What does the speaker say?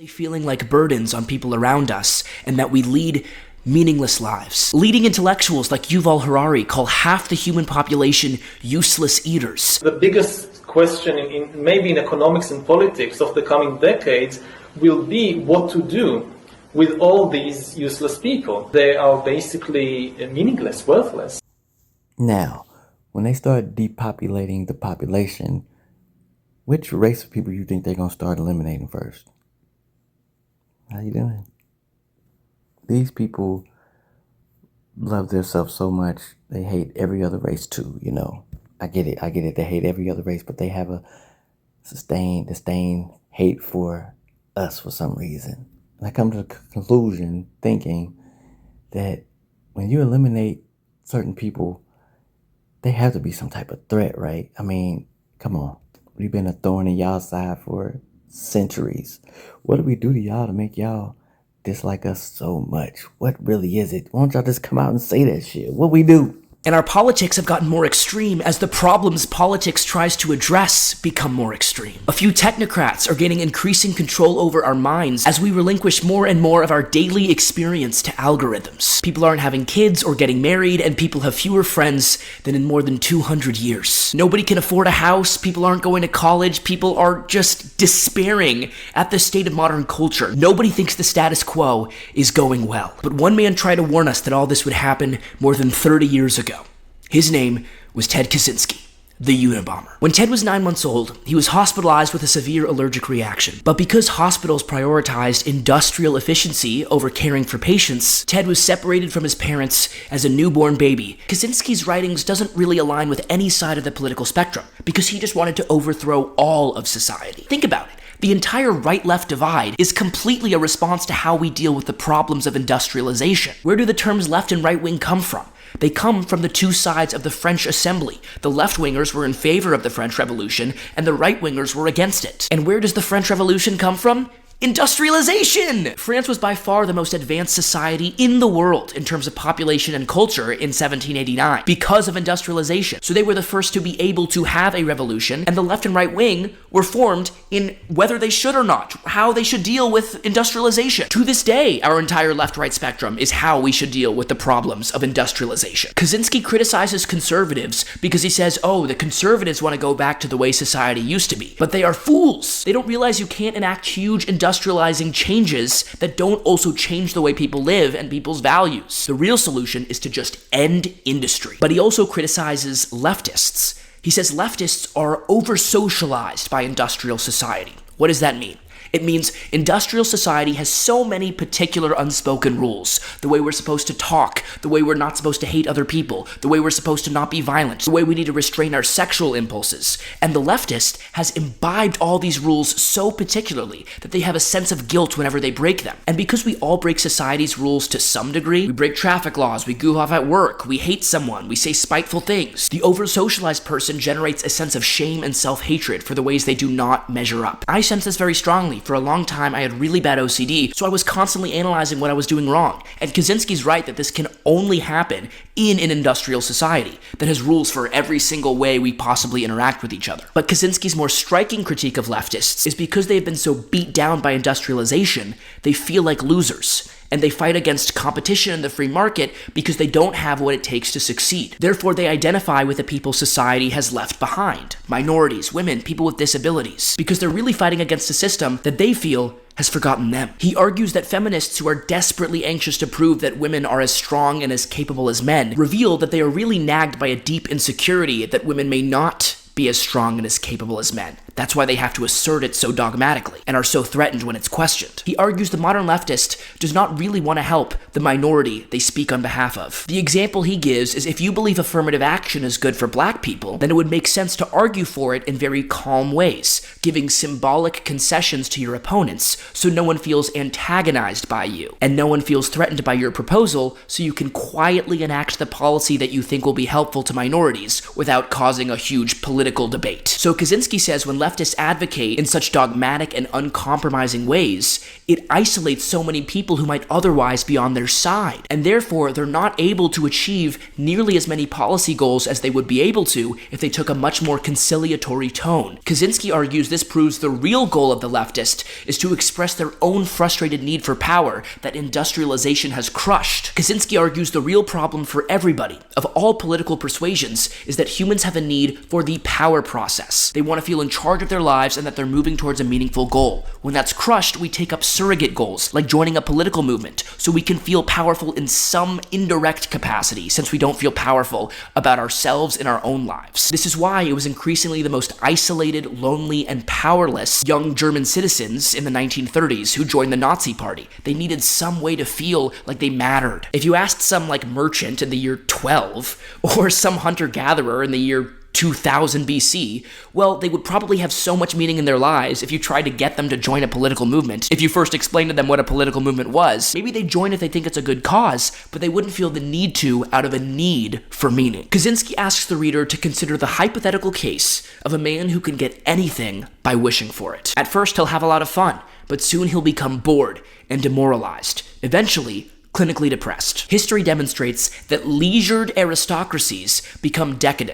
feeling like burdens on people around us, and that we lead meaningless lives. Leading intellectuals like Yuval Harari call half the human population useless eaters. The biggest question maybe in economics and politics of the coming decades will be what to do with all these useless people. They are basically meaningless, worthless. Now, when they start depopulating the population, which race of people you think they're going to start eliminating first? How you doing? These people love themselves so much, they hate every other race too, you know. I get it. They hate every other race, but they have a disdain, hate for us for some reason. And I come to the conclusion thinking that when you eliminate certain people, they have to be some type of threat, right? I mean, come on. We've been a thorn in y'all's side for centuries. What do we do to y'all to make y'all dislike us so much? What really is it? Why don't y'all just come out and say that shit? What we do? And our politics have gotten more extreme as the problems politics tries to address become more extreme. A few technocrats are gaining increasing control over our minds as we relinquish more and more of our daily experience to algorithms. People aren't having kids or getting married, and people have fewer friends than in more than 200 years. Nobody can afford a house, people aren't going to college, people are just despairing at the state of modern culture. Nobody thinks the status quo is going well. But one man tried to warn us that all this would happen more than 30 years ago. His name was Ted Kaczynski, the Unabomber. When Ted was 9 months old, he was hospitalized with a severe allergic reaction. But because hospitals prioritized industrial efficiency over caring for patients, Ted was separated from his parents as a newborn baby. Kaczynski's writings doesn't really align with any side of the political spectrum, because he just wanted to overthrow all of society. Think about it. The entire right-left divide is completely a response to how we deal with the problems of industrialization. Where do the terms left and right wing come from? They come from the two sides of the French Assembly. The left-wingers were in favor of the French Revolution, and the right-wingers were against it. And where does the French Revolution come from? Industrialization! France was by far the most advanced society in the world in terms of population and culture in 1789 because of industrialization. So they were the first to be able to have a revolution, and the left and right wing were formed in whether they should or not, how they should deal with industrialization. To this day, our entire left-right spectrum is how we should deal with the problems of industrialization. Kaczynski criticizes conservatives because he says, oh, the conservatives want to go back to the way society used to be. But they are fools. They don't realize you can't enact huge industrializing changes that don't also change the way people live and people's values. The real solution is to just end industry. But he also criticizes leftists. He says leftists are over-socialized by industrial society. What does that mean? It means industrial society has so many particular unspoken rules. The way we're supposed to talk, the way we're not supposed to hate other people, the way we're supposed to not be violent, the way we need to restrain our sexual impulses. And the leftist has imbibed all these rules so particularly that they have a sense of guilt whenever they break them. And because we all break society's rules to some degree, we break traffic laws, we goof off at work, we hate someone, we say spiteful things. The over-socialized person generates a sense of shame and self-hatred for the ways they do not measure up. I sense this very strongly. For a long time, I had really bad OCD, so I was constantly analyzing what I was doing wrong. And Kaczynski's right that this can only happen in an industrial society that has rules for every single way we possibly interact with each other. But Kaczynski's more striking critique of leftists is because they have been so beat down by industrialization, they feel like losers. And they fight against competition in the free market because they don't have what it takes to succeed. Therefore, they identify with the people society has left behind. Minorities, women, people with disabilities. Because they're really fighting against a system that they feel has forgotten them. He argues that feminists who are desperately anxious to prove that women are as strong and as capable as men reveal that they are really nagged by a deep insecurity that women may not be as strong and as capable as men. That's why they have to assert it so dogmatically and are so threatened when it's questioned. He argues the modern leftist does not really want to help the minority they speak on behalf of. The example he gives is if you believe affirmative action is good for black people, then it would make sense to argue for it in very calm ways, giving symbolic concessions to your opponents so no one feels antagonized by you and no one feels threatened by your proposal, so you can quietly enact the policy that you think will be helpful to minorities without causing a huge political political debate. So Kaczynski says when leftists advocate in such dogmatic and uncompromising ways, it isolates so many people who might otherwise be on their side, and therefore they're not able to achieve nearly as many policy goals as they would be able to if they took a much more conciliatory tone. Kaczynski argues this proves the real goal of the leftist is to express their own frustrated need for power that industrialization has crushed. Kaczynski argues the real problem for everybody, of all political persuasions, is that humans have a need for the power process. They want to feel in charge of their lives and that they're moving towards a meaningful goal. When that's crushed, we take up surrogate goals, like joining a political movement, so we can feel powerful in some indirect capacity, since we don't feel powerful about ourselves in our own lives. This is why it was increasingly the most isolated, lonely, and powerless young German citizens in the 1930s who joined the Nazi Party. They needed some way to feel like they mattered. If you asked some merchant in the year 12, or some hunter-gatherer in the year 2000 BC, well, they would probably have so much meaning in their lives if you tried to get them to join a political movement. If you first explained to them what a political movement was, maybe they'd join if they think it's a good cause, but they wouldn't feel the need to out of a need for meaning. Kaczynski asks the reader to consider the hypothetical case of a man who can get anything by wishing for it. At first, he'll have a lot of fun, but soon he'll become bored and demoralized. Eventually, clinically depressed. History demonstrates that leisured aristocracies become decadent.